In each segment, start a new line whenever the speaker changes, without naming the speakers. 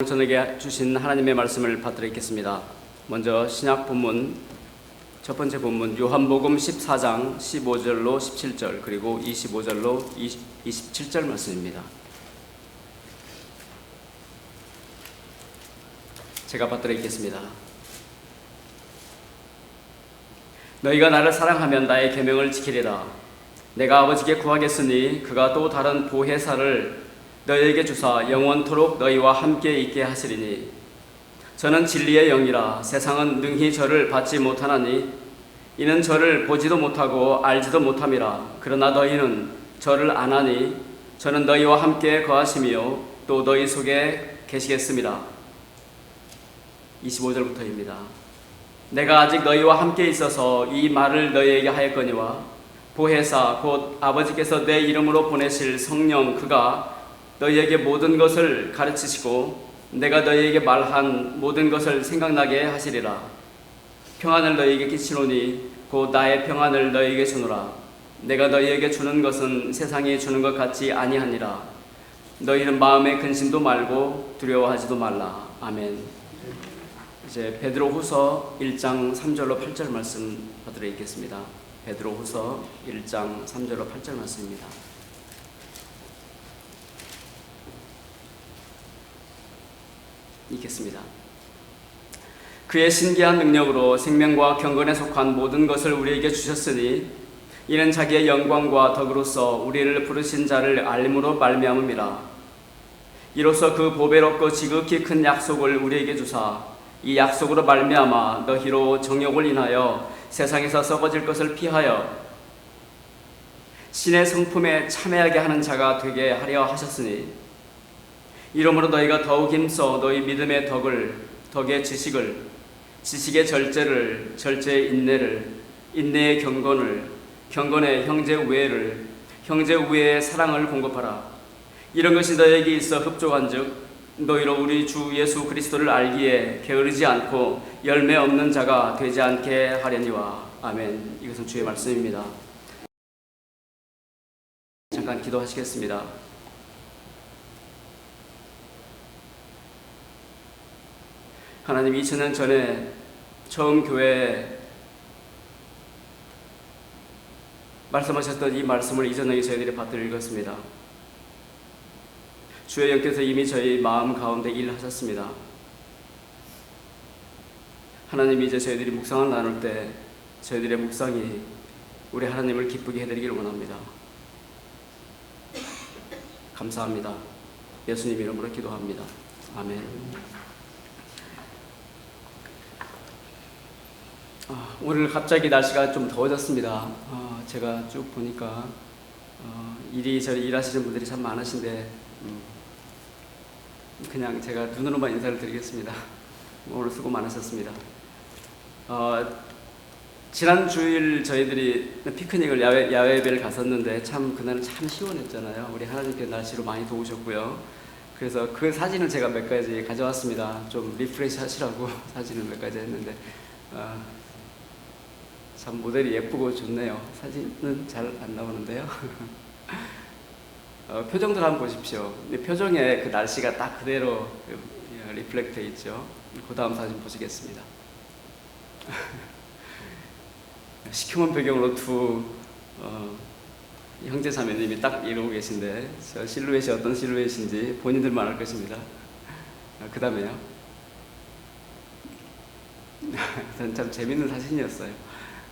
저에게 주신 하나님의 말씀을 받들어 읽겠습니다. 먼저 신약 본문 첫 번째 본문 요한복음 14장 15절로 17절 그리고 25절로 27절 말씀입니다. 제가 받들어 읽겠습니다. 너희가 나를 사랑하면 나의 계명을 지키리라. 내가 아버지께 구하겠으니 그가 또 다른 보혜사를 너희에게 주사 영원토록 너희와 함께 있게 하시리니 저는 진리의 영이라. 세상은 능히 저를 받지 못하나니 이는 저를 보지도 못하고 알지도 못함이라. 그러나 너희는 저를 아나니 저는 너희와 함께 거하시며 또 너희 속에 계시겠습니다. 25절부터입니다. 내가 아직 너희와 함께 있어서 이 말을 너희에게 하였거니와 보혜사 곧 아버지께서 내 이름으로 보내실 성령 그가 너희에게 모든 것을 가르치시고 내가 너희에게 말한 모든 것을 생각나게 하시리라. 평안을 너희에게 끼치노니 곧 나의 평안을 너희에게 주노라. 내가 너희에게 주는 것은 세상이 주는 것 같지 아니하니라. 너희는 마음에 근심도 말고 두려워하지도 말라. 아멘. 이제 베드로후서 1장 3절로 8절 말씀 받들어 읽겠습니다. 베드로후서 1장 3절로 8절 말씀입니다. 읽겠습니다. 그의 신기한 능력으로 생명과 경건에 속한 모든 것을 우리에게 주셨으니 이는 자기의 영광과 덕으로서 우리를 부르신 자를 알림으로 말미암음이라. 이로써 그 보배롭고 지극히 큰 약속을 우리에게 주사 이 약속으로 말미암아 너희로 정욕을 인하여 세상에서 썩어질 것을 피하여 신의 성품에 참여하게 하는 자가 되게 하려 하셨으니 이러므로 너희가 더욱 힘써 너희 믿음의 덕의 지식을, 지식의 절제를, 절제의 인내를, 인내의 경건을, 경건의 형제 우애를, 형제 우애의 사랑을 공급하라. 이런 것이 너희에게 있어 흡족한즉 너희로 우리 주 예수 그리스도를 알기에 게으르지 않고 열매 없는 자가 되지 않게 하려니와. 아멘. 이것은 주의 말씀입니다. 잠깐 기도하시겠습니다. 하나님, 2000년 전에 처음 교회에 말씀하셨던 이 말씀을 이전에 저희들이 받들어 읽었습니다. 주의 영께서 이미 저희 마음 가운데 일하셨습니다. 하나님, 이제 저희들이 묵상을 나눌 때 저희들의 묵상이 우리 하나님을 기쁘게 해드리기를 원합니다. 감사합니다. 예수님 이름으로 기도합니다. 아멘. 오늘 갑자기 날씨가 좀 더워졌습니다. 제가 쭉 보니까 이리저리 일하시는 분들이 참 많으신데 그냥 제가 눈으로만 인사를 드리겠습니다. 오늘 수고 많으셨습니다. 지난 주일 저희들이 피크닉을 야외 예배를 갔었는데 참 그날은 참 시원했잖아요. 우리 하나님께서 날씨로 많이 도우셨고요. 그래서 그 사진을 제가 몇 가지 가져왔습니다. 좀 리프레시 하시라고 사진을 몇 가지 했는데 참 모델이 예쁘고 좋네요. 사진은 잘 안 나오는데요. 표정들 한번 보십시오. 표정에 그 날씨가 딱 그대로 리플렉트 있죠. 그 다음 사진 보시겠습니다. 시커먼 배경으로 두 형제 자매님이 딱 이러고 계신데 저 실루엣이 어떤 실루엣인지 본인들만 알 것입니다. 그 다음에요. 참 재밌는 사진이었어요.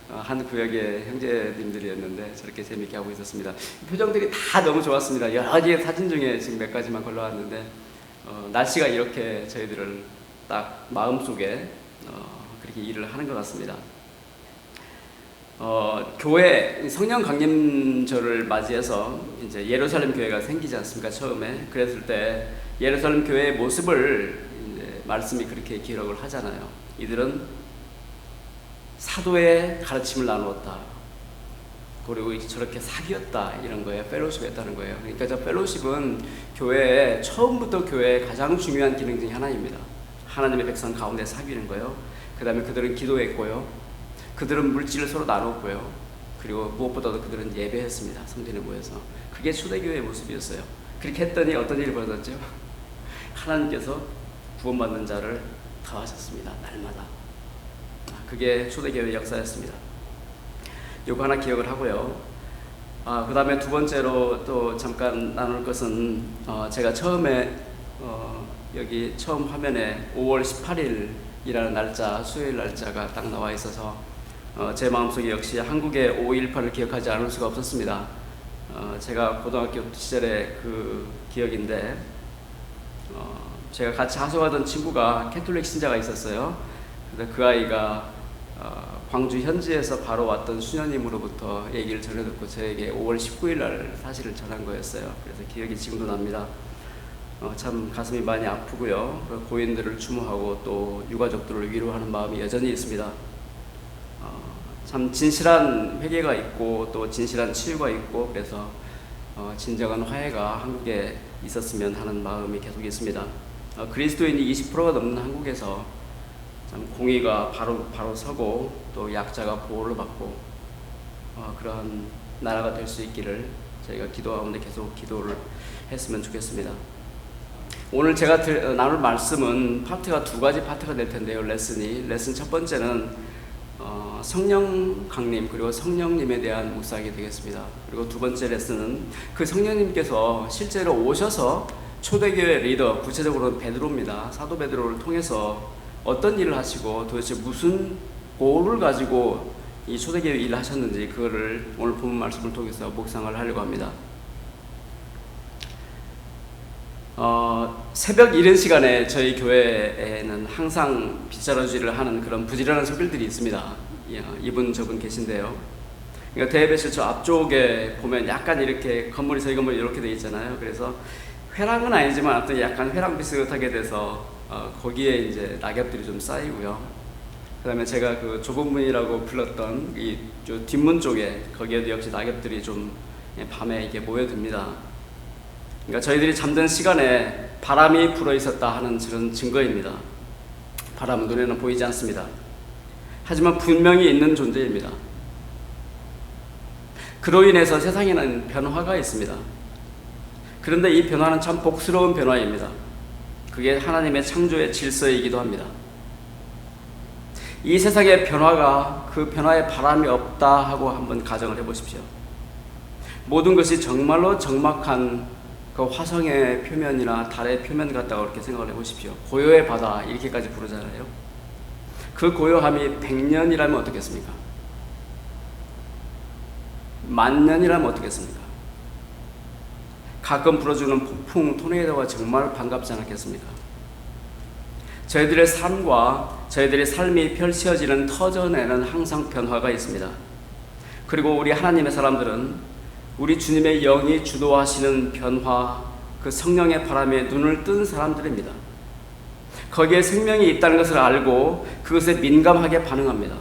한 구역의 형제님들이었는데 저렇게 재밌게 하고 있었습니다. 표정들이 다 너무 좋았습니다. 여러 가지의 사진 중에 지금 몇 가지만 골라왔는데 날씨가 이렇게 저희들을 딱 마음속에 그렇게 일을 하는 것 같습니다. 교회 성령 강림절을 맞이해서 이제 예루살렘 교회가 생기지 않습니까? 처음에 그랬을 때 예루살렘 교회의 모습을 이제 말씀이 그렇게 기록을 하잖아요. 이들은 사도의 가르침을 나누었다. 그리고 저렇게 사귀었다 이런 거예요. 펠로십했다는 거예요. 그러니까 저 펠로십은 교회의 처음부터 교회의 가장 중요한 기능 중에 하나입니다. 하나님의 백성 가운데 사귀는 거예요. 그 다음에 그들은 기도했고요. 그들은 물질을 서로 나눴고요. 그리고 무엇보다도 그들은 예배했습니다. 성전에 모여서. 그게 초대교회의 모습이었어요. 그렇게 했더니 어떤 일이 벌어졌죠? 하나님께서 구원받는 자를 더하셨습니다. 날마다. 그게 초대교회 역사였습니다. 요거 하나 기억을 하고요. 그 다음에 두 번째로 또 잠깐 나눌 것은 제가 처음에 여기 처음 화면에 5월 18일이라는 날짜, 수요일 날짜가 딱 나와 있어서 제 마음속에 역시 한국의 5.18을 기억하지 않을 수가 없었습니다. 제가 고등학교 시절의 그 기억인데 제가 같이 하숙하던 친구가 캐톨릭 신자가 있었어요. 근데 그 아이가 광주 현지에서 바로 왔던 수녀님으로부터 얘기를 전해 듣고 저에게 5월 19일 날 사실을 전한 거였어요. 그래서 기억이 지금도 납니다. 참 가슴이 많이 아프고요. 고인들을 추모하고 또 유가족들을 위로하는 마음이 여전히 있습니다. 참 진실한 회개가 있고 또 진실한 치유가 있고 그래서 진정한 화해가 한국에 있었으면 하는 마음이 계속 있습니다. 그리스도인이 20%가 넘는 한국에서 참 공의가 바로 서고 또 약자가 보호를 받고 그러한 나라가 될 수 있기를 저희가 기도 가운데 계속 기도를 했으면 좋겠습니다. 오늘 제가 나눌 말씀은 파트가 두 가지 파트가 될 텐데요. 레슨 첫 번째는 성령 강림 그리고 성령님에 대한 묵상이 되겠습니다. 그리고 두 번째 레슨은 그 성령님께서 실제로 오셔서 초대교회 리더, 구체적으로는 베드로입니다. 사도 베드로를 통해서 어떤 일을 하시고 도대체 무슨 고를 가지고 이 초대교회 일을 하셨는지 그거를 오늘 본문 말씀을 통해서 묵상을 하려고 합니다. 새벽 이른 시간에 저희 교회에는 항상 빗자루질을 하는 그런 부지런한 소빌들이 있습니다. 이분 저분 계신데요. 그러니까 대회배실 저 앞쪽에 보면 약간 이렇게 건물이 저희 건물이 이렇게 돼 있잖아요. 그래서 회랑은 아니지만 어떤 약간 회랑 비슷하게 돼서 거기에 이제 낙엽들이 좀 쌓이고요. 그 다음에 제가 그 좁은 문이라고 불렀던 이 뒷문 쪽에 거기에도 역시 낙엽들이 좀 밤에 이렇게 모여듭니다. 그러니까 저희들이 잠든 시간에 바람이 불어 있었다 하는 그런 증거입니다. 바람은 눈에는 보이지 않습니다. 하지만 분명히 있는 존재입니다. 그로 인해서 세상에는 변화가 있습니다. 그런데 이 변화는 참 복스러운 변화입니다. 그게 하나님의 창조의 질서이기도 합니다. 이 세상의 변화가 그 변화에 바람이 없다 하고 한번 가정을 해보십시오. 모든 것이 정말로 정막한 그 화성의 표면이나 달의 표면 같다고 그렇게 생각을 해보십시오. 고요의 바다 이렇게까지 부르잖아요. 그 고요함이 100년이라면 어떻겠습니까? 10,000년이라면 어떻겠습니까? 가끔 불어주는 폭풍, 토네이도가 정말 반갑지 않았겠습니까? 저희들의 삶과 저희들의 삶이 펼쳐지는 터전에는 항상 변화가 있습니다. 그리고 우리 하나님의 사람들은 우리 주님의 영이 주도하시는 변화, 그 성령의 바람에 눈을 뜬 사람들입니다. 거기에 생명이 있다는 것을 알고 그것에 민감하게 반응합니다.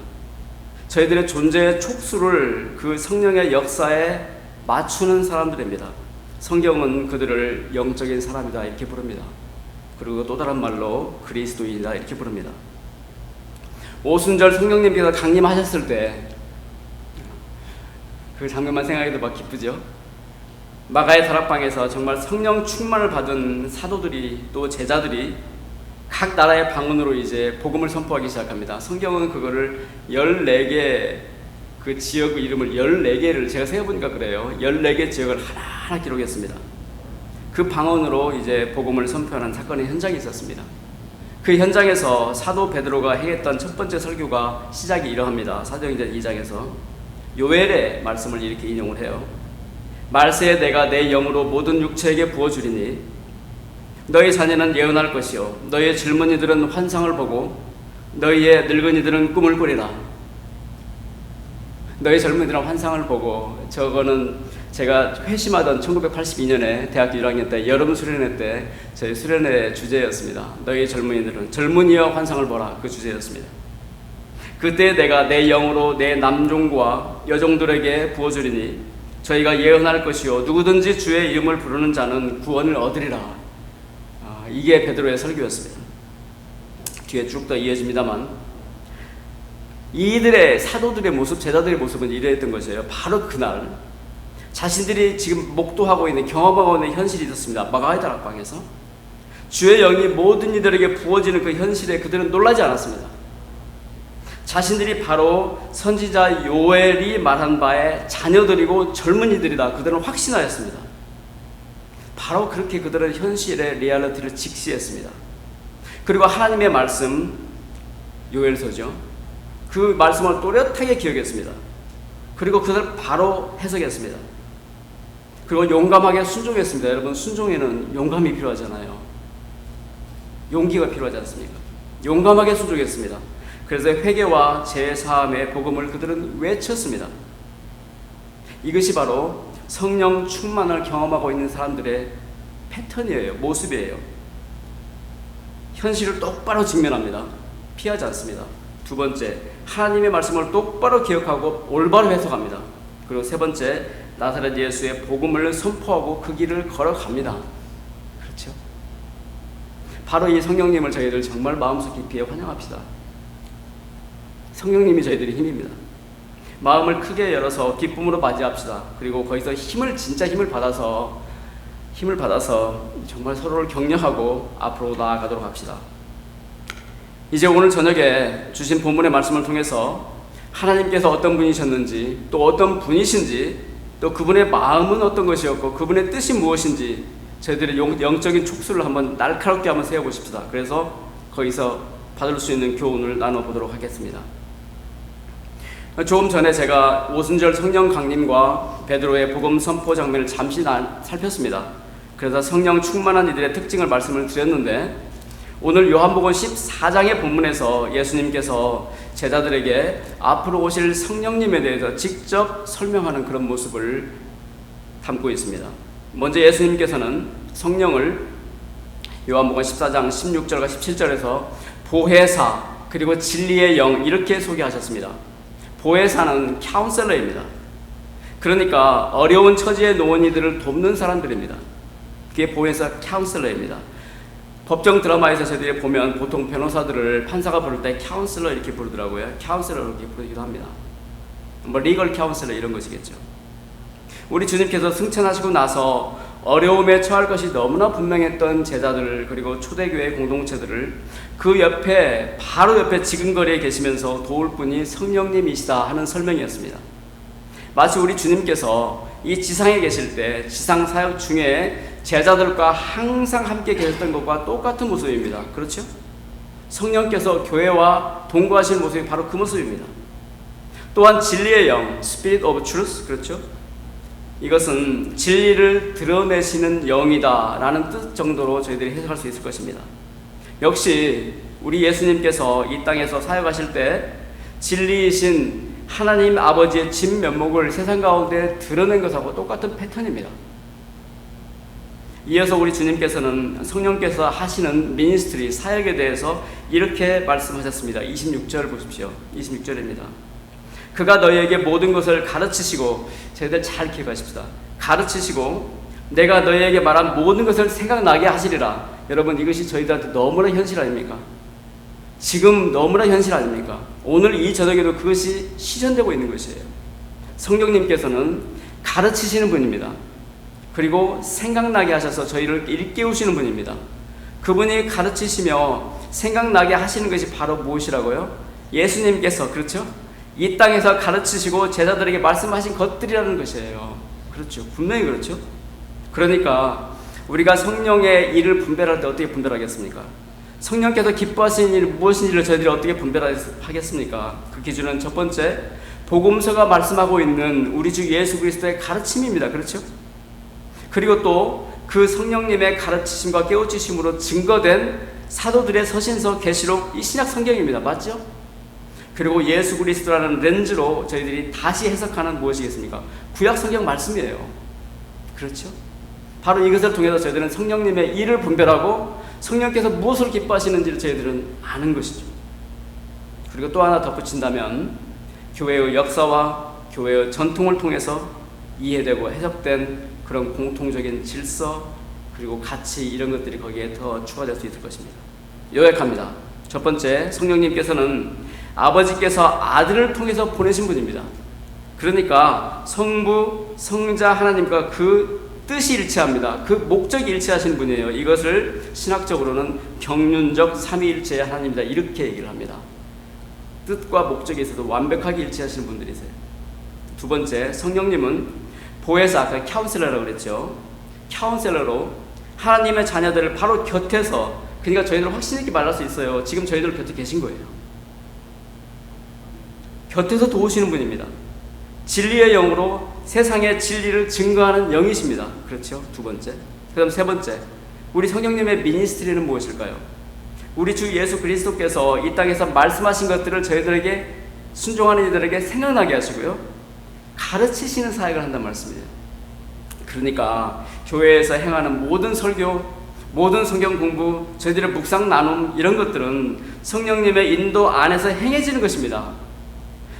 저희들의 존재의 촉수를 그 성령의 역사에 맞추는 사람들입니다. 성경은 그들을 영적인 사람이다 이렇게 부릅니다. 그리고 또 다른 말로 그리스도인이다 이렇게 부릅니다. 오순절 성령님께서 강림하셨을 때 그 장면만 생각해도 막 기쁘죠. 마가의 다락방에서 정말 성령 충만을 받은 사도들이 또 제자들이 각 나라의 방언으로 이제 복음을 선포하기 시작합니다. 성경은 그거를 14개 그 지역 이름을 14개를 제가 세어보니까 그래요. 14개 지역을 하나하나 기록했습니다. 그 방언으로 이제 복음을 선포하는 사건의 현장이 있었습니다. 그 현장에서 사도 베드로가 행했던 첫 번째 설교가 시작이 이러합니다. 사도행전 2장에서 요엘의 말씀을 이렇게 인용을 해요. 말세에 내가 내 영으로 모든 육체에게 부어주리니 너희 자녀는 예언할 것이요 너희의 젊은이들은 환상을 보고 너희의 늙은이들은 꿈을 꾸리라. 너희 젊은이들은 환상을 보고, 저거는 제가 회심하던 1982년에 대학교 1학년 때 여름 수련회 때 저희 수련회 주제였습니다. 너희 젊은이들은 젊은이여 환상을 보라, 그 주제였습니다. 그때 내가 내 영으로 내 남종과 여종들에게 부어주리니 저희가 예언할 것이요 누구든지 주의 이름을 부르는 자는 구원을 얻으리라. 이게 베드로의 설교였습니다. 뒤에 쭉 더 이어집니다만 이들의 사도들의 모습, 제자들의 모습은 이랬던 것이에요. 바로 그날 자신들이 지금 목도하고 있는, 경험하고 있는 현실이 있었습니다. 마가의 다락방에서 주의 영이 모든 이들에게 부어지는 그 현실에 그들은 놀라지 않았습니다. 자신들이 바로 선지자 요엘이 말한 바의 자녀들이고 젊은이들이다. 그들은 확신하였습니다. 바로 그렇게 그들은 현실의 리얼리티를 직시했습니다. 그리고 하나님의 말씀, 요엘서죠. 그 말씀을 또렷하게 기억했습니다. 그리고 그것을 바로 해석했습니다. 그리고 용감하게 순종했습니다. 여러분, 순종에는 용감이 필요하잖아요. 용기가 필요하지 않습니까? 용감하게 순종했습니다. 그래서 회개와 제사함의 복음을 그들은 외쳤습니다. 이것이 바로 성령 충만을 경험하고 있는 사람들의 패턴이에요. 모습이에요. 현실을 똑바로 직면합니다. 피하지 않습니다. 두 번째, 하나님의 말씀을 똑바로 기억하고 올바로 해석합니다. 그리고 세 번째, 나사렛 예수의 복음을 선포하고 그 길을 걸어갑니다. 그렇죠? 바로 이 성령님을 저희들 정말 마음속 깊이 환영합시다. 성령님이 저희들의 힘입니다. 마음을 크게 열어서 기쁨으로 맞이합시다. 그리고 거기서 진짜 힘을 받아서 정말 서로를 격려하고 앞으로 나아가도록 합시다. 이제 오늘 저녁에 주신 본문의 말씀을 통해서 하나님께서 어떤 분이셨는지, 또 어떤 분이신지, 또 그분의 마음은 어떤 것이었고 그분의 뜻이 무엇인지 저희들의 영적인 촉수를 한번 날카롭게 한번 세워보십시다. 그래서 거기서 받을 수 있는 교훈을 나눠보도록 하겠습니다. 조금 전에 제가 오순절 성령 강림과 베드로의 복음 선포 장면을 잠시 살폈습니다. 그래서 성령 충만한 이들의 특징을 말씀을 드렸는데, 오늘 요한복음 14장의 본문에서 예수님께서 제자들에게 앞으로 오실 성령님에 대해서 직접 설명하는 그런 모습을 담고 있습니다. 먼저 예수님께서는 성령을 요한복음 14장 16절과 17절에서 보혜사 그리고 진리의 영 이렇게 소개하셨습니다. 보혜사는 카운셀러입니다. 그러니까 어려운 처지에 놓은 이들을 돕는 사람들입니다. 그게 보혜사 카운셀러입니다. 법정 드라마에서 저희들이 보면 보통 변호사들을 판사가 부를 때 카운셀러 이렇게 부르더라고요. 카운셀러 이렇게 부르기도 합니다. 뭐 리걸 카운셀러 이런 것이겠죠. 우리 주님께서 승천하시고 나서 어려움에 처할 것이 너무나 분명했던 제자들, 그리고 초대교회 공동체들을 그 옆에, 바로 옆에 지근거리에 계시면서 도울 분이 성령님이시다 하는 설명이었습니다. 마치 우리 주님께서 이 지상에 계실 때 지상 사역 중에 제자들과 항상 함께 계셨던 것과 똑같은 모습입니다. 그렇죠? 성령께서 교회와 동거하시는 모습이 바로 그 모습입니다. 또한 진리의 영, Spirit of Truth, 그렇죠? 이것은 진리를 드러내시는 영이다 라는 뜻 정도로 저희들이 해석할 수 있을 것입니다. 역시 우리 예수님께서 이 땅에서 사역하실 때 진리이신 하나님 아버지의 진면목을 세상 가운데 드러낸 것하고 똑같은 패턴입니다. 이어서 우리 주님께서는 성령께서 하시는 미니스트리, 사역에 대해서 이렇게 말씀하셨습니다. 26절 보십시오. 26절입니다. 그가 너희에게 모든 것을 가르치시고, 저희들 잘 기억하십시다. 가르치시고 내가 너희에게 말한 모든 것을 생각나게 하시리라. 여러분, 이것이 저희들한테 너무나 현실 아닙니까? 지금 너무나 현실 아닙니까? 오늘 이 저녁에도 그것이 실현되고 있는 것이에요. 성령님께서는 가르치시는 분입니다. 그리고 생각나게 하셔서 저희를 일깨우시는 분입니다. 그분이 가르치시며 생각나게 하시는 것이 바로 무엇이라고요? 예수님께서, 그렇죠? 이 땅에서 가르치시고 제자들에게 말씀하신 것들이라는 것이에요. 그렇죠. 분명히 그렇죠. 그러니까 우리가 성령의 일을 분별할 때 어떻게 분별하겠습니까? 성령께서 기뻐하시는 일이 무엇인지를 저희들이 어떻게 분별하겠습니까? 그 기준은 첫 번째, 복음서가 말씀하고 있는 우리 주 예수 그리스도의 가르침입니다. 그렇죠? 그리고 또 그 성령님의 가르치심과 깨우치심으로 증거된 사도들의 서신서, 계시록, 이 신약 성경입니다. 맞죠? 그리고 예수 그리스도라는 렌즈로 저희들이 다시 해석하는 무엇이겠습니까? 구약 성경 말씀이에요. 그렇죠? 바로 이것을 통해서 저희들은 성령님의 일을 분별하고 성령께서 무엇을 기뻐하시는지를 저희들은 아는 것이죠. 그리고 또 하나 덧붙인다면 교회의 역사와 교회의 전통을 통해서 이해되고 해석된 그런 공통적인 질서, 그리고 가치, 이런 것들이 거기에 더 추가될 수 있을 것입니다. 요약합니다. 첫 번째, 성령님께서는 아버지께서 아들을 통해서 보내신 분입니다. 그러니까 성부, 성자 하나님과 그 뜻이 일치합니다. 그 목적이 일치하신 분이에요. 이것을 신학적으로는 경륜적 삼위일체의 하나님이다 이렇게 얘기를 합니다. 뜻과 목적에 있어서 완벽하게 일치하시는 분들이세요. 두 번째, 성령님은 보혜사, 아까 카운셀러라고 그랬죠. 카운셀러로 하나님의 자녀들을 바로 곁에서, 그러니까 저희들 확신 있게 말할 수 있어요. 지금 저희들 곁에 계신 거예요. 곁에서 도우시는 분입니다. 진리의 영으로 세상의 진리를 증거하는 영이십니다. 그렇죠? 두 번째. 그 다음 세 번째, 우리 성령님의 미니스트리는 무엇일까요? 우리 주 예수 그리스도께서 이 땅에서 말씀하신 것들을 저희들에게, 순종하는 이들에게 생각나게 하시고요, 가르치시는 사역을 한단 말씀이에요. 그러니까 교회에서 행하는 모든 설교, 모든 성경 공부, 저희들의 묵상 나눔, 이런 것들은 성령님의 인도 안에서 행해지는 것입니다.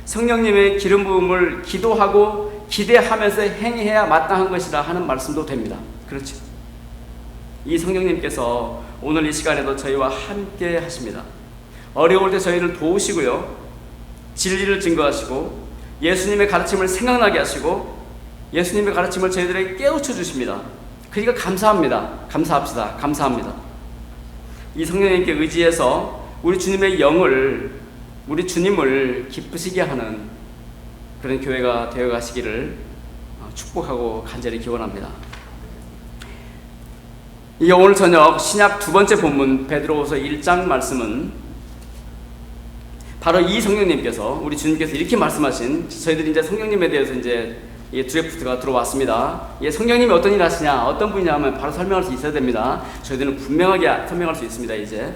성령님의 기름 부음을 기도하고 기대하면서 행해야 마땅한 것이라 하는 말씀도 됩니다. 그렇죠? 이 성령님께서 오늘 이 시간에도 저희와 함께 하십니다. 어려울 때 저희를 도우시고요, 진리를 증거하시고 예수님의 가르침을 생각나게 하시고 예수님의 가르침을 저희들에게 깨우쳐 주십니다. 그러니까 감사합니다. 감사합시다. 감사합니다. 이 성령님께 의지해서 우리 주님의 영을, 우리 주님을 기쁘시게 하는 그런 교회가 되어 가시기를 축복하고 간절히 기원합니다. 이 오늘 저녁 신약 두 번째 본문 베드로후서 1장 말씀은 바로 이 성령님께서, 우리 주님께서 이렇게 말씀하신, 저희들이 이제 성령님에 대해서 이제 드래프트가 들어왔습니다. 성령님이 어떤 일 하시냐, 어떤 분이냐 하면 바로 설명할 수 있어야 됩니다. 저희들은 분명하게 설명할 수 있습니다. 이제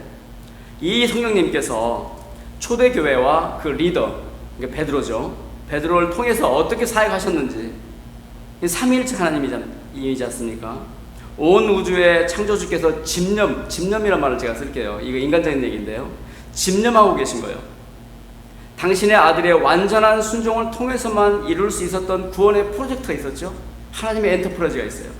이 성령님께서 초대교회와 그 리더, 그러니까 베드로죠. 베드로를 통해서 어떻게 사역하셨는지, 삼위일체 하나님이지 않습니까? 온 우주의 창조주께서 집념이란 말을 제가 쓸게요. 이거 인간적인 얘기인데요. 집념하고 계신 거예요. 당신의 아들의 완전한 순종을 통해서만 이룰 수 있었던 구원의 프로젝트가 있었죠. 하나님의 엔터프라이즈가 있어요.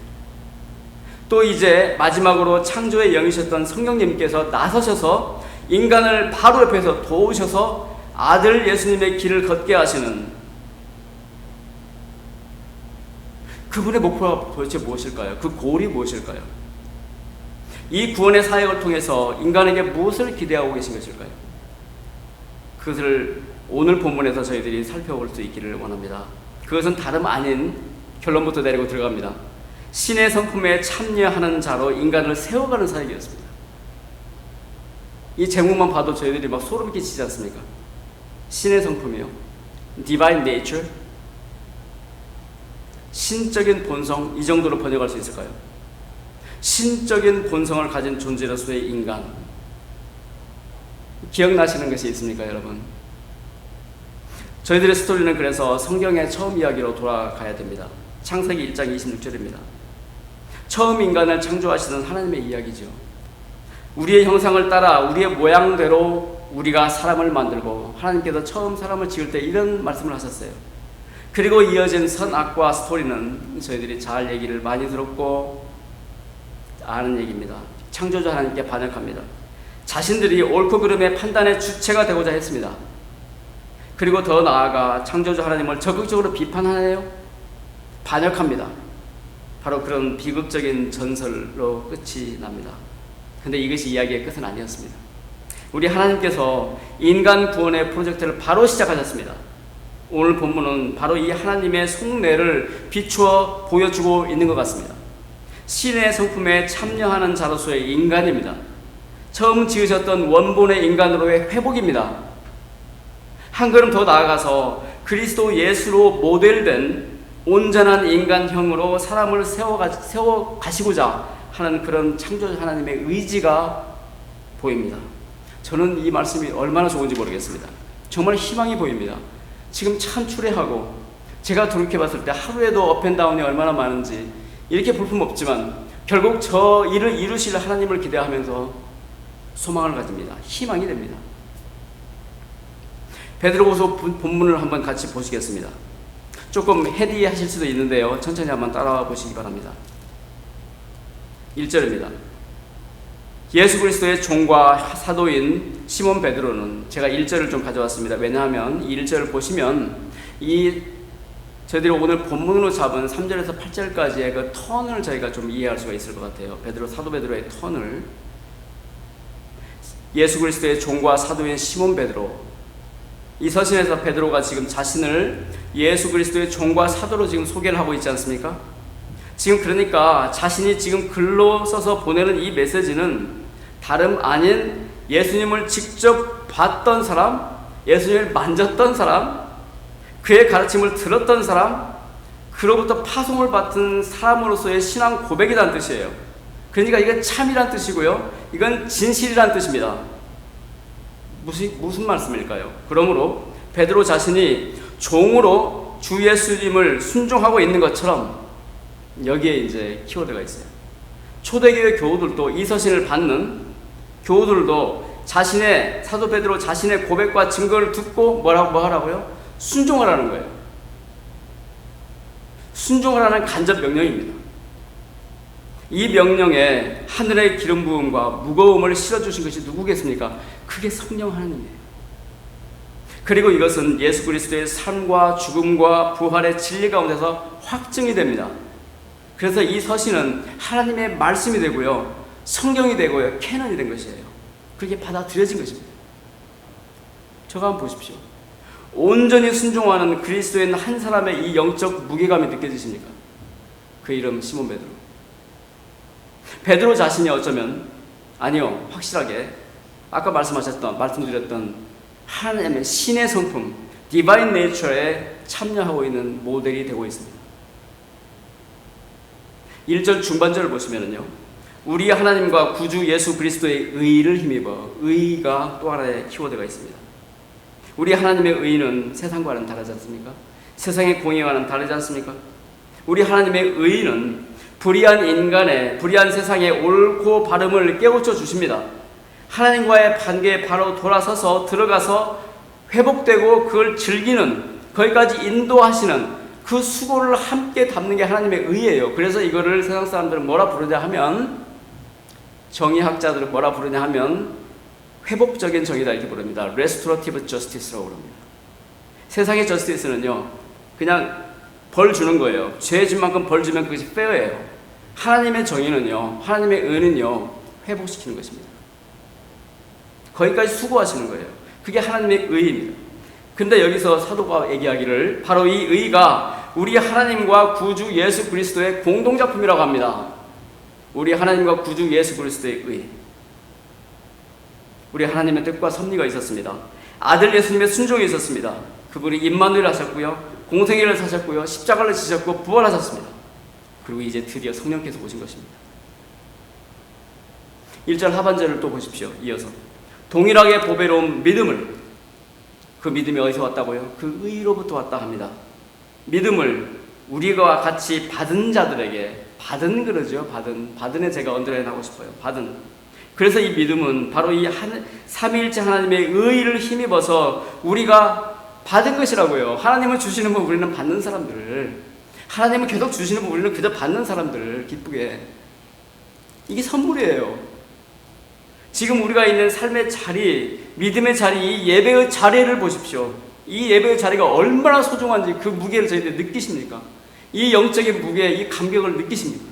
또 이제 마지막으로 창조의 영이셨던 성령님께서 나서셔서 인간을 바로 옆에서 도우셔서 아들 예수님의 길을 걷게 하시는 그분의 목표가 도대체 무엇일까요? 그 골이 무엇일까요? 이 구원의 사역을 통해서 인간에게 무엇을 기대하고 계신 것일까요? 그것을 오늘 본문에서 저희들이 살펴볼 수 있기를 원합니다. 그것은 다름 아닌, 결론부터 내리고 들어갑니다, 신의 성품에 참여하는 자로 인간을 세워가는 사역이었습니다. 이 제목만 봐도 저희들이 막 소름 끼치지 않습니까? 신의 성품이요, Divine Nature, 신적인 본성, 이 정도로 번역할 수 있을까요? 신적인 본성을 가진 존재로서의 인간. 기억나시는 것이 있습니까, 여러분? 저희들의 스토리는 그래서 성경의 처음 이야기로 돌아가야 됩니다. 창세기 1장 26절입니다. 처음 인간을 창조하시는 하나님의 이야기죠. 우리의 형상을 따라 우리의 모양대로 우리가 사람을 만들고, 하나님께서 처음 사람을 지을 때 이런 말씀을 하셨어요. 그리고 이어진 선악과 스토리는 저희들이 잘 얘기를 많이 들었고 아는 얘기입니다. 창조주 하나님께 반역합니다. 자신들이 옳고 그름의 판단의 주체가 되고자 했습니다. 그리고 더 나아가 창조주 하나님을 적극적으로 비판하네요. 반역합니다. 바로 그런 비극적인 전설로 끝이 납니다. 근데 이것이 이야기의 끝은 아니었습니다. 우리 하나님께서 인간 구원의 프로젝트를 바로 시작하셨습니다. 오늘 본문은 바로 이 하나님의 속내를 비추어 보여주고 있는 것 같습니다. 신의 성품에 참여하는 자로서의 인간입니다. 처음 지으셨던 원본의 인간으로의 회복입니다. 한 걸음 더 나아가서 그리스도 예수로 모델된 온전한 인간형으로 사람을 세워 가시고자 하는 그런 창조주 하나님의 의지가 보입니다. 저는 이 말씀이 얼마나 좋은지 모르겠습니다. 정말 희망이 보입니다. 지금 참 추레하고 제가 돌이켜봤을 때 하루에도 업앤다운이 얼마나 많은지 이렇게 볼품없지만 결국 저 일을 이루실 하나님을 기대하면서 소망을 가집니다. 희망이 됩니다. 베드로후서 본문을 한번 같이 보시겠습니다. 조금 헤디하실 수도 있는데요. 천천히 한번 따라와 보시기 바랍니다. 1절입니다. 예수 그리스도의 종과 사도인 시몬 베드로는, 제가 1절을 좀 가져왔습니다. 왜냐하면 이 1절을 보시면 이 저희들이 오늘 본문으로 잡은 3절에서 8절까지의 그 턴을 저희가 좀 이해할 수가 있을 것 같아요. 사도 베드로의 턴을, 예수 그리스도의 종과 사도인 시몬 베드로, 이 서신에서 베드로가 지금 자신을 예수 그리스도의 종과 사도로 지금 소개를 하고 있지 않습니까? 지금 그러니까 자신이 지금 글로 써서 보내는 이 메시지는 다름 아닌 예수님을 직접 봤던 사람, 예수님을 만졌던 사람, 그의 가르침을 들었던 사람, 그로부터 파송을 받은 사람으로서의 신앙 고백이라는 뜻이에요. 그러니까 이건 참이란 뜻이고요, 이건 진실이란 뜻입니다. 무슨 말씀일까요? 그러므로 베드로 자신이 종으로 주 예수님을 순종하고 있는 것처럼 여기에 이제 키워드가 있어요. 초대교회 교우들도, 이 서신을 받는 교우들도 자신의, 사도 베드로 자신의 고백과 증거를 듣고 뭐 하라고요? 순종하라는 거예요. 순종하라는 간접 명령입니다. 이 명령에 하늘의 기름 부음과 무거움을 실어주신 것이 누구겠습니까? 그게 성령 하나님이에요. 그리고 이것은 예수 그리스도의 삶과 죽음과 부활의 진리 가운데서 확증이 됩니다. 그래서 이 서신은 하나님의 말씀이 되고요, 성경이 되고요, 캐논이 된 것이에요. 그렇게 받아들여진 것입니다. 저거 한번 보십시오. 온전히 순종하는 그리스도에 있는 한 사람의 이 영적 무게감이 느껴지십니까? 그 이름 시몬 베드로. 베드로 자신이 어쩌면, 아니요, 확실하게 아까 말씀드렸던 하나님의 신의 성품, 디바인 네이처에 참여하고 있는 모델이 되고 있습니다. 1절 중반절을 보시면은요, 우리 하나님과 구주 예수 그리스도의 의를 힘입어, 의가 또 하나의 키워드가 있습니다. 우리 하나님의 의는 세상과는 다르지 않습니까? 세상의 공의와는 다르지 않습니까? 우리 하나님의 의는 불의한 인간의, 불의한 세상의 옳고 바름을 깨우쳐 주십니다. 하나님과의 관계에 바로 돌아서서 들어가서 회복되고 그걸 즐기는, 거기까지 인도하시는 그 수고를 함께 담는 게 하나님의 의예요. 그래서 이거를 세상 사람들은 뭐라 부르냐 하면, 정의학자들은 뭐라 부르냐 하면 회복적인 정의다 이렇게 부릅니다. Restorative Justice라고 부릅니다. 세상의 저스티스는요, 그냥 벌 주는 거예요. 죄 진 만큼 벌 주면 그것이 페어예요. 하나님의 정의는요, 하나님의 의는요, 회복시키는 것입니다. 거기까지 수고하시는 거예요. 그게 하나님의 의입니다. 근데 여기서 사도가 얘기하기를 바로 이 의가 우리 하나님과 구주 예수 그리스도의 공동작품이라고 합니다. 우리 하나님과 구주 예수 그리스도의 의. 우리 하나님의 뜻과 섭리가 있었습니다. 아들 예수님의 순종이 있었습니다. 그분이 임마누엘 하셨고요, 공생애를 사셨고요, 십자가를 지셨고 부활하셨습니다. 그리고 이제 드디어 성령께서 오신 것입니다. 1절 하반절을 또 보십시오. 이어서 동일하게 보배로운 믿음을, 그 믿음이 어디서 왔다고요? 그 의로부터 왔다 합니다. 믿음을 우리가 같이 받은 자들에게, 받은 그러죠. 받은에 제가 언더라인 하고 싶어요. 받은. 그래서 이 믿음은 바로 이 삼위일체 하나님의 의를 힘입어서 우리가 받은 것이라고요. 하나님은 주시는 분, 우리는 받는 사람들. 하나님은 계속 주시는 분, 우리는 그저 받는 사람들. 기쁘게. 이게 선물이에요. 지금 우리가 있는 삶의 자리, 믿음의 자리, 이 예배의 자리를 보십시오. 이 예배의 자리가 얼마나 소중한지 그 무게를 저희들 느끼십니까? 이 영적인 무게, 이 감격을 느끼십니까?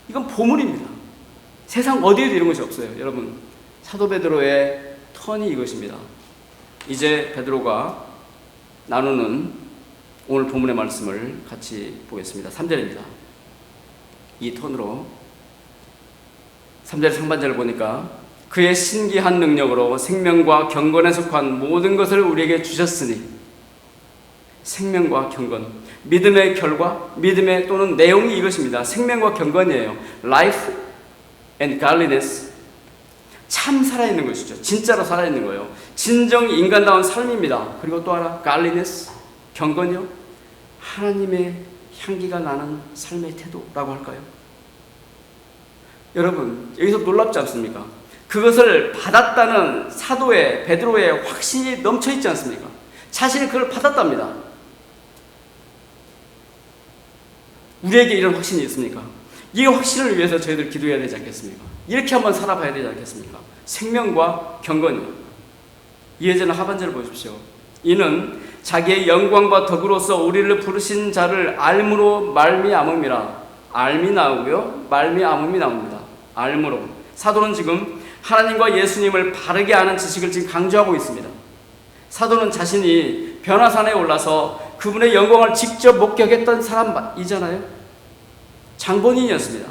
이건 보물입니다. 세상 어디에도 이런 것이 없어요. 여러분, 사도 베드로의 턴이 이것입니다. 이제 베드로가 나누는 오늘 본문의 말씀을 같이 보겠습니다. 3절입니다. 이 턴으로 3절 상반절을 보니까 그의 신기한 능력으로 생명과 경건에 속한 모든 것을 우리에게 주셨으니, 생명과 경건, 믿음의 결과, 믿음의 또는 내용이 이것입니다. 생명과 경건이에요. Life and godliness. 참 살아있는 것이죠. 진짜로 살아있는 거예요. 진정 인간다운 삶입니다. 그리고 또 하나 godliness, 경건이요, 하나님의 향기가 나는 삶의 태도라고 할까요? 여러분, 여기서 놀랍지 않습니까? 그것을 받았다는 사도의 베드로의 확신이 넘쳐있지 않습니까? 자신이 그걸 받았답니다. 우리에게 이런 확신이 있습니까? 이 확신을 위해서 저희들 기도해야 되지 않겠습니까? 이렇게 한번 살아봐야 되지 않겠습니까? 생명과 경건이요. 이어지는 하반절을 보십시오. 이는 자기의 영광과 덕으로서 우리를 부르신 자를 알므로 말미암음이라. 알미 나오고요, 말미암음이 나옵니다. 알므로. 사도는 지금 하나님과 예수님을 바르게 아는 지식을 지금 강조하고 있습니다. 사도는 자신이 변화산에 올라서 그분의 영광을 직접 목격했던 사람이잖아요. 장본인이었습니다.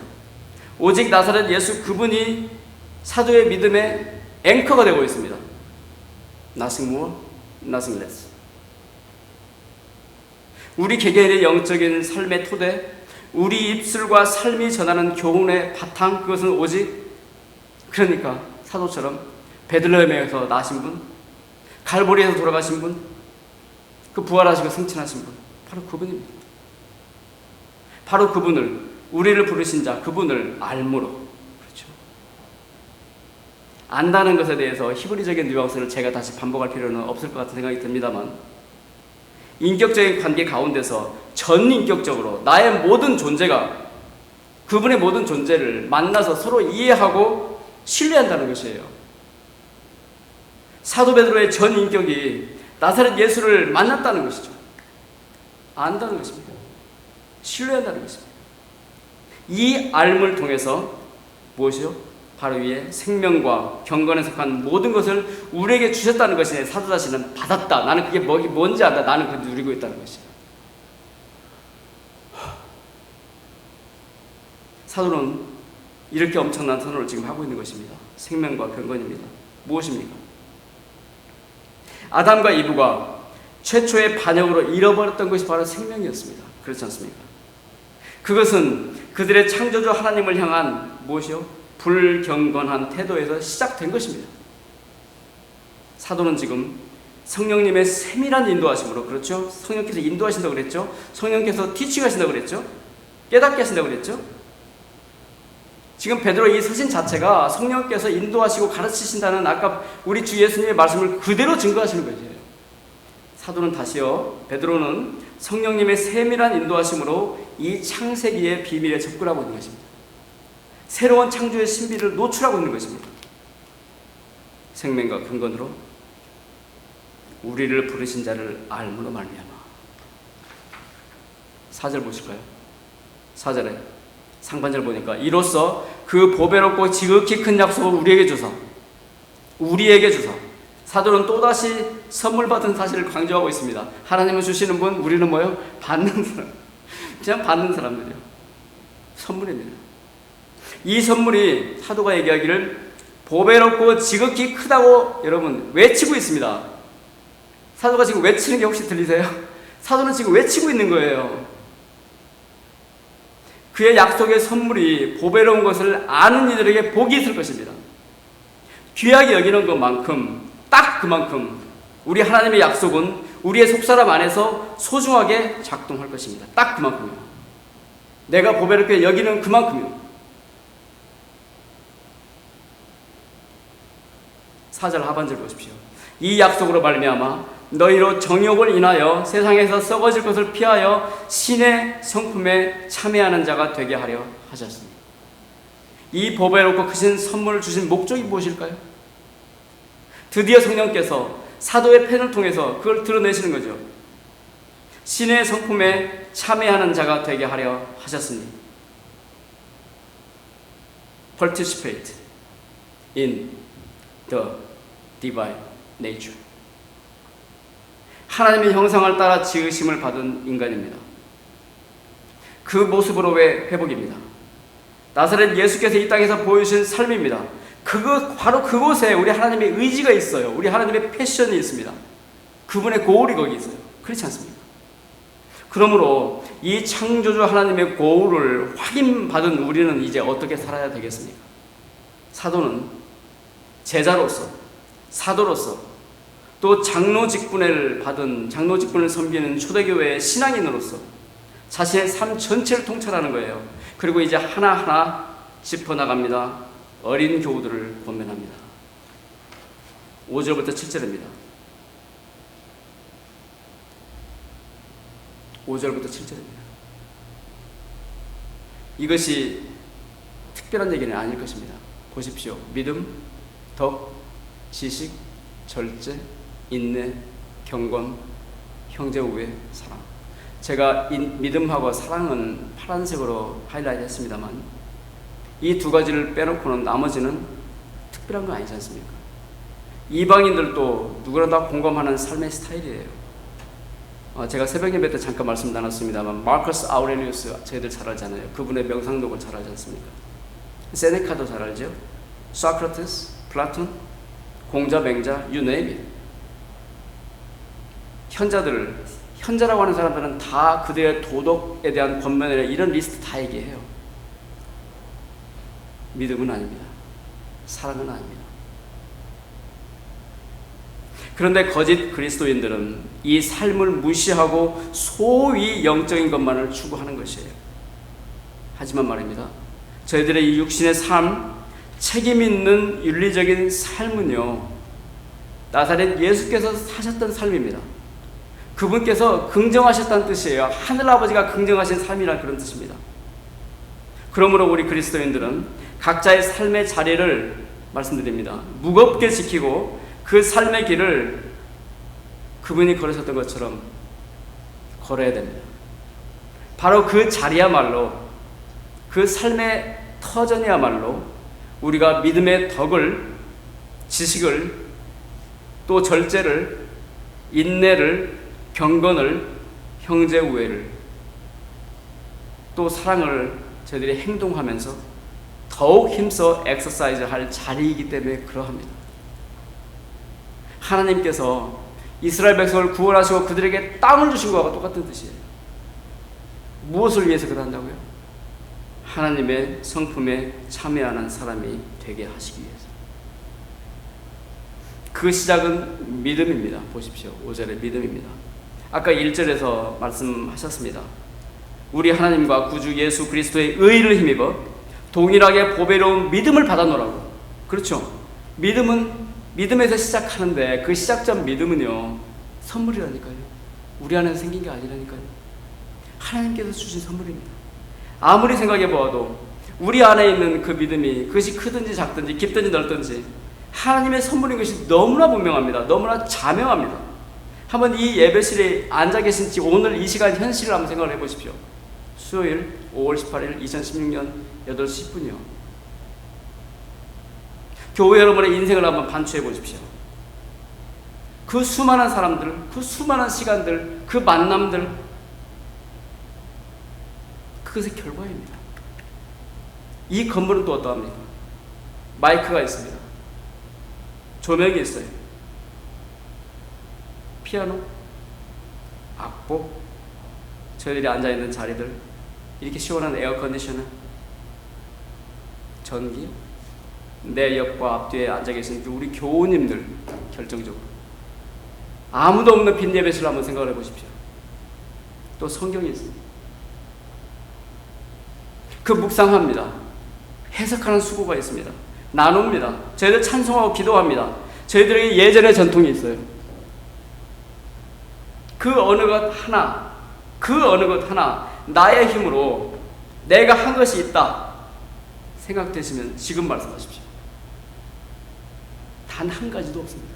오직 나사렛 예수 그분이 사도의 믿음의 앵커가 되고 있습니다. Nothing more, nothing less. 우리 개개인의 영적인 삶의 토대, 우리 입술과 삶이 전하는 교훈의 바탕, 그것은 오직, 그러니까 사도처럼 베들레헴에서 나신 분, 갈보리에서 돌아가신 분, 그 부활하시고 승천하신 분, 바로 그분입니다. 바로 그분을, 우리를 부르신 자, 그분을 알므로. 그렇죠. 안다는 것에 대해서 히브리적인 뉘앙스를 제가 다시 반복할 필요는 없을 것 같은 생각이 듭니다만, 인격적인 관계 가운데서 전인격적으로 나의 모든 존재가 그분의 모든 존재를 만나서 서로 이해하고 신뢰한다는 것이에요. 사도 베드로의 전인격이 나사렛 예수를 만났다는 것이죠. 안다는 것입니다. 신뢰한다는 것입니다. 이 알을 통해서 무엇이요? 바로 위에 생명과 경건에 속한 모든 것을 우리에게 주셨다는 것이네. 사도 자신은 받았다. 나는 그게 뭔지 안다. 나는 그걸 누리고 있다는 것이에요. 사도는 이렇게 엄청난 선언을 지금 하고 있는 것입니다. 생명과 경건입니다. 무엇입니까? 아담과 이브가 최초의 반역으로 잃어버렸던 것이 바로 생명이었습니다. 그렇지 않습니까? 그것은 그들의 창조주 하나님을 향한 무엇이요? 불경건한 태도에서 시작된 것입니다. 사도는 지금 성령님의 세밀한 인도하심으로, 그렇죠? 성령께서 인도하신다고 그랬죠? 성령께서 티칭하신다고 그랬죠? 깨닫게 하신다고 그랬죠? 지금 베드로 이 서신 자체가 성령께서 인도하시고 가르치신다는 아까 우리 주 예수님의 말씀을 그대로 증거하시는 것이에요. 사도는 다시요, 베드로는 성령님의 세밀한 인도하심으로 이 창세기의 비밀에 접근하고 있는 것입니다. 새로운 창조의 신비를 노출하고 있는 것입니다. 생명과 경건으로 우리를 부르신 자를 알므로 말미암아. 4절 보실까요? 4절에 상반절 보니까 이로써 그 보배롭고 지극히 큰 약속을 우리에게 주사. 사도는 또다시 선물 받은 사실을 강조하고 있습니다. 하나님은 주시는 분, 우리는 뭐예요? 받는 사람. 그냥 받는 사람들이요. 선물입니다. 이 선물이 사도가 얘기하기를 보배롭고 지극히 크다고 여러분 외치고 있습니다. 사도가 지금 외치는 게 혹시 들리세요? 사도는 지금 외치고 있는 거예요. 그의 약속의 선물이 보배로운 것을 아는 이들에게 복이 있을 것입니다. 귀하게 여기는 것만큼, 딱 그만큼 우리 하나님의 약속은 우리의 속사람 안에서 소중하게 작동할 것입니다. 딱 그만큼이요. 내가 보배롭게 여기는 그만큼이요. 4절 하반절 보십시오. 이 약속으로 말미암아 너희로 정욕을 인하여 세상에서 썩어질 것을 피하여 신의 성품에 참여하는 자가 되게 하려 하셨습니다. 이 보배롭고 크신 선물을 주신 목적이 무엇일까요? 드디어 성령께서 사도의 펜을 통해서 그걸 드러내시는 거죠. 신의 성품에 참여하는 자가 되게 하려 하셨으니 participate in the divine nature. 하나님의 형상을 따라 지으심을 받은 인간입니다. 그 모습으로의 회복입니다. 나사렛 예수께서 이 땅에서 보여주신 삶입니다. 바로 그곳에 우리 하나님의 의지가 있어요. 우리 하나님의 패션이 있습니다. 그분의 고울이 거기 있어요. 그렇지 않습니까? 그러므로 이 창조주 하나님의 고울을 확인받은 우리는 이제 어떻게 살아야 되겠습니까? 사도는 제자로서, 사도로서, 또 장로 직분을 섬기는 초대교회의 신앙인으로서 자신의 삶 전체를 통찰하는 거예요. 그리고 이제 하나하나 짚어나갑니다. 어린 교우들을 권면합니다. 5절부터 7절입니다. 5절부터 7절입니다. 이것이 특별한 얘기는 아닐 것입니다. 보십시오. 믿음, 덕, 지식, 절제, 인내, 경건, 형제 우애 사랑. 제가 믿음하고 사랑은 파란색으로 하이라이트 했습니다만 이 두 가지를 빼놓고는 나머지는 특별한 거 아니지 않습니까? 이방인들도 누구나 다 공감하는 삶의 스타일이에요. 제가 새벽 예배 때 잠깐 말씀 나눴습니다만 마르커스 아우렐리우스 저희들 잘 알잖아요. 그분의 명상록을 잘 알지 않습니까? 세네카도 잘 알죠? 소크라테스, 플라톤, 공자, 맹자, you name it. 현자라고 하는 사람들은 다 그들의 도덕에 대한 권면이나 이런 리스트 다 얘기해요. 믿음은 아닙니다. 사랑은 아닙니다. 그런데 거짓 그리스도인들은 이 삶을 무시하고 소위 영적인 것만을 추구하는 것이에요. 하지만 말입니다. 저희들의 이 육신의 삶, 책임 있는 윤리적인 삶은요, 나사렛 예수께서 사셨던 삶입니다. 그분께서 긍정하셨다는 뜻이에요. 하늘아버지가 긍정하신 삶이란 그런 뜻입니다. 그러므로 우리 그리스도인들은 각자의 삶의 자리를 말씀드립니다. 무겁게 지키고 그 삶의 길을 그분이 걸으셨던 것처럼 걸어야 됩니다. 바로 그 자리야말로, 그 삶의 터전이야말로 우리가 믿음의 덕을, 지식을, 또 절제를, 인내를, 경건을, 형제 우애를, 또 사랑을 저희들이 행동하면서 더욱 힘써 엑서사이즈 할 자리이기 때문에 그러합니다. 하나님께서 이스라엘 백성을 구원하시고 그들에게 땅을 주신 것과 똑같은 뜻이에요. 무엇을 위해서 그런다고요? 하나님의 성품에 참여하는 사람이 되게 하시기 위해서. 그 시작은 믿음입니다. 보십시오. 5절의 믿음입니다. 아까 1절에서 말씀하셨습니다. 우리 하나님과 구주 예수 그리스도의 의를 힘입어 동일하게 보배로운 믿음을 받아놓으라고. 그렇죠. 믿음에서 시작하는데 그 시작점 믿음은요, 선물이라니까요. 우리 안에서 생긴 게 아니라니까요. 하나님께서 주신 선물입니다. 아무리 생각해 보아도 우리 안에 있는 그 믿음이, 그것이 크든지 작든지 깊든지 넓든지 하나님의 선물인 것이 너무나 분명합니다. 너무나 자명합니다. 한번 이 예배실에 앉아 계신 지 오늘 이 시간 현실을 한번 생각을 해보십시오. 수요일 5월 18일 2016년 8시 10분이요. 교회 여러분의 인생을 한번 반추해 보십시오. 그 수많은 사람들, 그 수많은 시간들, 그 만남들, 그것의 결과입니다. 이 건물은 또 어떠합니까? 마이크가 있습니다. 조명이 있어요. 피아노, 악보, 저희들이 앉아있는 자리들, 이렇게 시원한 에어컨디셔너, 전기, 내 옆과 앞뒤에 앉아 계신 우리 교우님들, 결정적으로 아무도 없는 빈 예배실 한번 생각을 해보십시오. 또 성경이 있습니다. 그 묵상합니다. 해석하는 수고가 있습니다. 나눕니다. 저희들 찬송하고 기도합니다. 저희들에게 예전의 전통이 있어요. 그 어느 것 하나 나의 힘으로 내가 한 것이 있다 생각되시면 지금 말씀하십시오. 단 한 가지도 없습니다.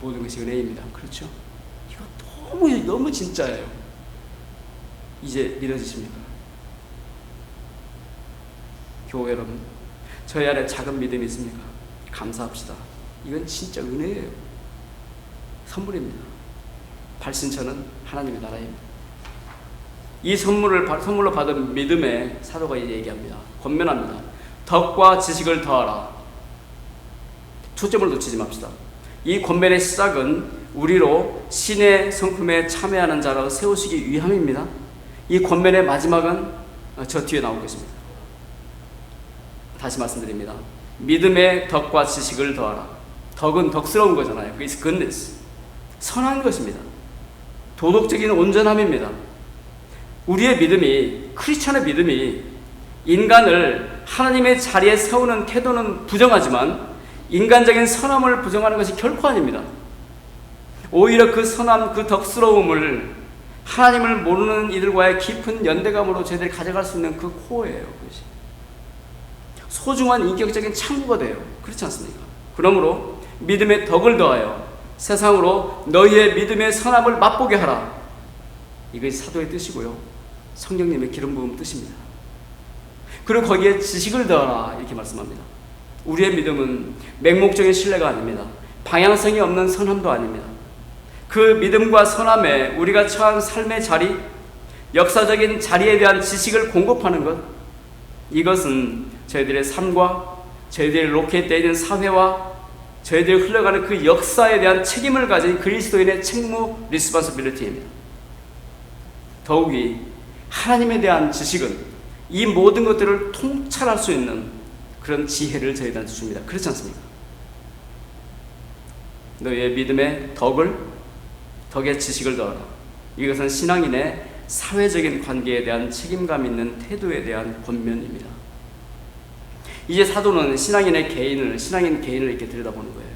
모든 것이 은혜입니다. 그렇죠? 이거 너무 진짜예요. 이제 믿어지십니까? 교회 여러분, 저희 안에 작은 믿음이 있습니까? 감사합시다. 이건 진짜 은혜예요. 선물입니다. 발신처는 하나님의 나라입니다. 이 선물로 받은 믿음의 사도가 이제 얘기합니다. 권면합니다. 덕과 지식을 더하라. 초점을 놓치지 맙시다. 이 권면의 시작은 우리로 신의 성품에 참여하는 자로 세우시기 위함입니다. 이 권면의 마지막은 저 뒤에 나오겠습니다. 다시 말씀드립니다. 믿음의 덕과 지식을 더하라. 덕은 덕스러운 거잖아요. 그게 goodness. 선한 것입니다. 도덕적인 온전함입니다. 우리의 믿음이, 크리스천의 믿음이 인간을 하나님의 자리에 세우는 태도는 부정하지만 인간적인 선함을 부정하는 것이 결코 아닙니다. 오히려 그 선함, 그 덕스러움을 하나님을 모르는 이들과의 깊은 연대감으로 저희들이 가져갈 수 있는 그 코어예요. 그것이 소중한 인격적인 창구가 돼요. 그렇지 않습니까? 그러므로 믿음의 덕을 더하여 세상으로 너희의 믿음의 선함을 맛보게 하라. 이것이 사도의 뜻이고요, 성령님의 기름 부음 뜻입니다. 그리고 거기에 지식을 더하라 이렇게 말씀합니다. 우리의 믿음은 맹목적인 신뢰가 아닙니다. 방향성이 없는 선함도 아닙니다. 그 믿음과 선함에 우리가 처한 삶의 자리, 역사적인 자리에 대한 지식을 공급하는 것, 이것은 저희들의 삶과 저희들이 로켓되어 있는 사회와 저희들이 흘러가는 그 역사에 대한 책임을 가진 그리스도인의 책무, 리스폰시빌리티입니다. 더욱이 하나님에 대한 지식은 이 모든 것들을 통찰할 수 있는 그런 지혜를 저희들한테 줍니다. 그렇지 않습니까? 너희의 믿음의 덕의 지식을 더하라. 이것은 신앙인의 사회적인 관계에 대한 책임감 있는 태도에 대한 권면입니다. 이제 사도는 신앙인 개인을 이렇게 들여다보는 거예요.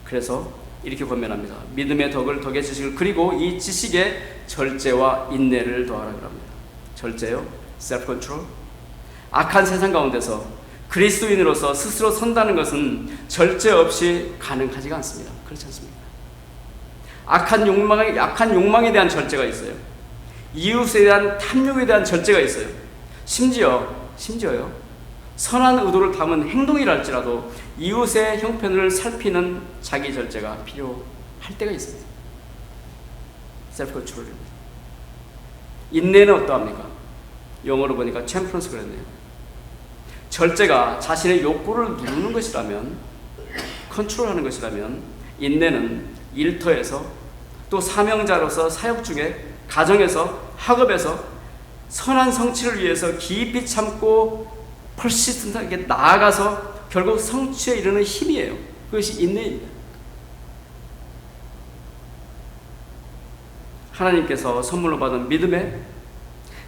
그래서 이렇게 권면합니다. 믿음의 덕의 지식을, 그리고 이 지식에 절제와 인내를 더하라 그럽니다. 절제요, self control. 악한 세상 가운데서 그리스도인으로서 스스로 선다는 것은 절제 없이 가능하지가 않습니다. 그렇지 않습니까? 악한 욕망에 대한 절제가 있어요. 이웃에 대한 탐욕에 대한 절제가 있어요. 심지어요, 선한 의도를 담은 행동이랄지라도 이웃의 형편을 살피는 자기 절제가 필요할 때가 있습니다. 셀프 컨트롤입니다. 인내는 어떠합니까? 영어로 보니까 챔프런스 그랬네요. 절제가 자신의 욕구를 누르는 것이라면, 컨트롤하는 것이라면, 인내는 일터에서, 또 사명자로서 사역 중에, 가정에서, 학업에서 선한 성취를 위해서 깊이 참고 퍼시스턴트하게 나아가서 결국 성취에 이르는 힘이에요. 그것이 인내입니다. 하나님께서 선물로 받은 믿음에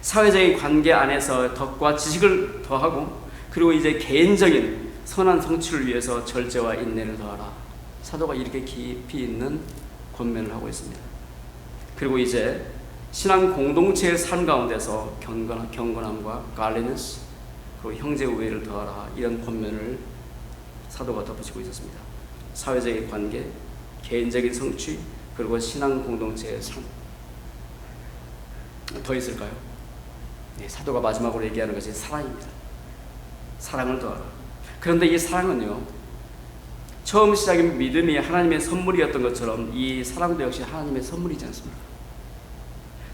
사회적인 관계 안에서 덕과 지식을 더하고, 그리고 이제 개인적인 선한 성취를 위해서 절제와 인내를 더하라. 사도가 이렇게 깊이 있는 권면을 하고 있습니다. 그리고 이제 신앙 공동체의 삶 가운데서 경건함과 godliness, 그리고 형제 우애를 더하라, 이런 권면을 사도가 덧붙이고 있었습니다. 사회적인 관계, 개인적인 성취, 그리고 신앙 공동체의 삶. 더 있을까요? 네, 사도가 마지막으로 얘기하는 것이 사랑입니다. 사랑을 더하라. 그런데 이 사랑은요, 처음 시작인 믿음이 하나님의 선물이었던 것처럼 이 사랑도 역시 하나님의 선물이지 않습니까?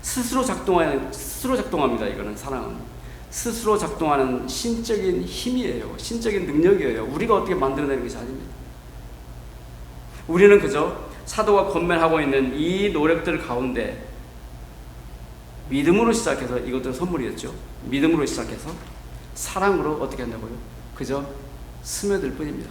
스스로 작동합니다. 이거는 사랑은 스스로 작동하는 신적인 힘이에요. 신적인 능력이에요. 우리가 어떻게 만들어내는 것이 아닙니다. 우리는 그저 사도가 권면하고 있는 이 노력들 가운데 믿음으로 시작해서, 이것도 선물이었죠. 믿음으로 시작해서 사랑으로 어떻게 한다고요? 그저 스며들 뿐입니다.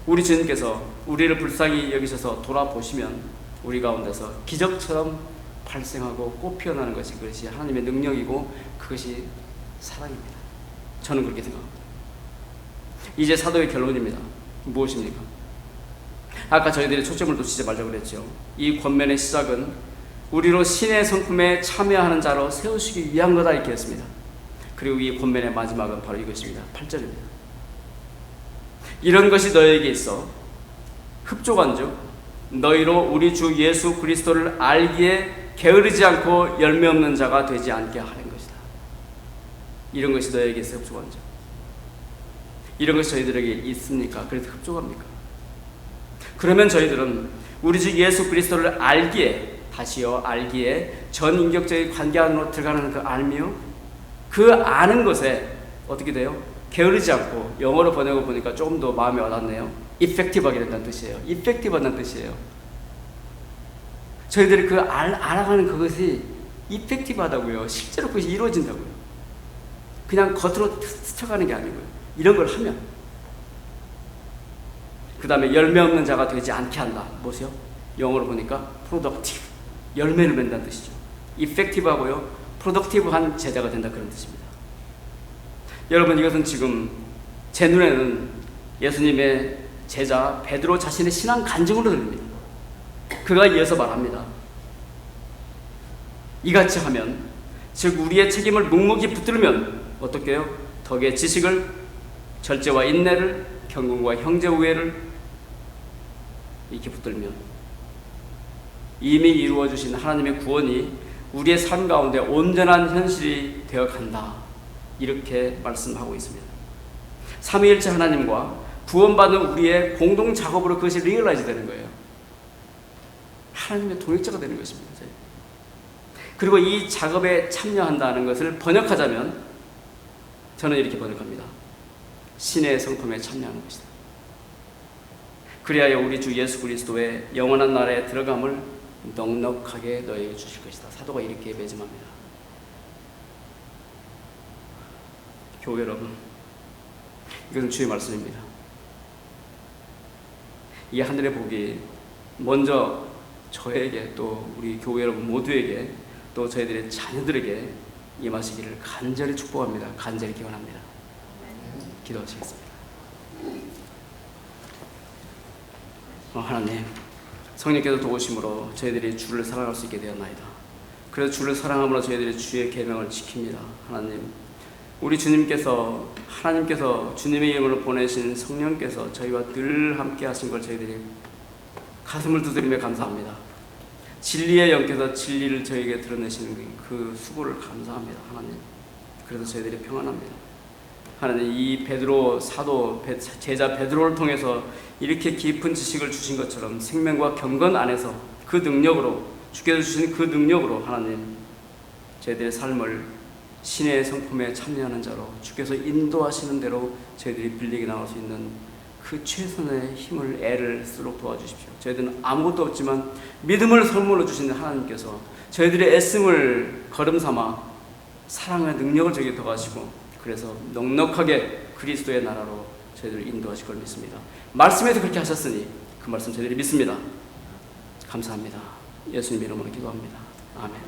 우리 주님께서 우리를 불쌍히 여기셔서 돌아보시면 우리 가운데서 기적처럼 발생하고 꽃피어나는 것이, 그것이 하나님의 능력이고 그것이 사랑입니다. 저는 그렇게 생각합니다. 이제 사도의 결론입니다. 무엇입니까? 아까 저희들이 초점을 놓치지 말자고 그랬죠. 이 권면의 시작은 우리로 신의 성품에 참여하는 자로 세우시기 위한 거다 이렇게 했습니다. 그리고 이 권면의 마지막은 바로 이것입니다. 8절입니다. 이런 것이 너에게 있어 흡족한즉 너희로 우리 주 예수 그리스도를 알기에 게으르지 않고 열매 없는 자가 되지 않게 하는 것이다. 이런 것이 너에게 있어 흡족한즉. 이런 것이 저희들에게 있습니까? 그래서 흡족합니까? 그러면 저희들은 우리 주 예수 그리스도를 알기에, 다시요, 알기에 전인격적인 관계 안으로 들어가는 그 알미요, 그 아는 것에 어떻게 돼요? 게으르지 않고, 영어로 번역을 보니까 조금 더 마음에 와닿네요. effective하게 된다는 뜻이에요. effective하다는 뜻이에요. 저희들이 그 알아가는 그것이 effective하다고요. 실제로 그것이 이루어진다고요. 그냥 겉으로 스쳐가는 게 아니고요. 이런 걸 하면. 그 다음에 열매 없는 자가 되지 않게 한다. 뭐죠? 영어로 보니까 productive, 열매를 맺는다는 뜻이죠. effective하고요, productive한 제자가 된다, 그런 뜻입니다. 여러분, 이것은 지금 제 눈에는 예수님의 제자 베드로 자신의 신앙 간증으로 들립니다. 그가 이어서 말합니다. 이같이 하면, 즉 우리의 책임을 묵묵히 붙들면 어떻게 해요? 덕의 지식을, 절제와 인내를, 경건과 형제 우애를 이렇게 붙들면 이미 이루어 주신 하나님의 구원이 우리의 삶 가운데 온전한 현실이 되어 간다. 이렇게 말씀하고 있습니다. 삼위일체 하나님과 구원받은 우리의 공동 작업으로 그것이 리얼라이즈 되는 거예요. 하나님의 동역자가 되는 것입니다. 그리고 이 작업에 참여한다는 것을 번역하자면 저는 이렇게 번역합니다. 신의 성품에 참여하는 것이다. 그리하여 우리 주 예수 그리스도의 영원한 나라에 들어감을 넉넉하게 너에게 주실 것이다. 사도가 이렇게 매짐합니다. 교회 여러분, 이것은 주의 말씀입니다. 이 하늘의 복이 먼저 저에게 또 우리 교회 여러분 모두에게 또 저희들의 자녀들에게 임하시기를 간절히 축복합니다. 간절히 기원합니다. 기도하시겠습니다. 하나님, 성령께서 도우심으로 저희들이 주를 사랑할 수 있게 되었나이다. 그래서 주를 사랑함으로 저희들이 주의 계명을 지킵니다. 하나님, 우리 주님께서 하나님께서 주님의 이름으로 보내신 성령께서 저희와 늘 함께 하신 걸 저희들이 가슴을 두드리며 감사합니다. 진리의 영께서 진리를 저에게 드러내시는 그 수고를 감사합니다. 하나님, 그래서 저희들이 평안합니다. 하나님, 이 베드로 사도 제자 베드로를 통해서 이렇게 깊은 지식을 주신 것처럼 생명과 경건 안에서 그 능력으로 주께서 주신 그 능력으로 하나님 저희들의 삶을 신의 성품에 참여하는 자로 주께서 인도하시는 대로 저희들이 빌리게 나갈 수 있는 그 최선의 힘을 애를 쓰도록 도와주십시오. 저희들은 아무것도 없지만 믿음을 선물로 주신 하나님께서 저희들의 애씀을 걸음삼아 사랑의 능력을 저에게 더하시고 그래서 넉넉하게 그리스도의 나라로 저희들을 인도하실 걸 믿습니다. 말씀에서 그렇게 하셨으니 그 말씀 저희들이 믿습니다. 감사합니다. 예수님 이름으로 기도합니다. 아멘.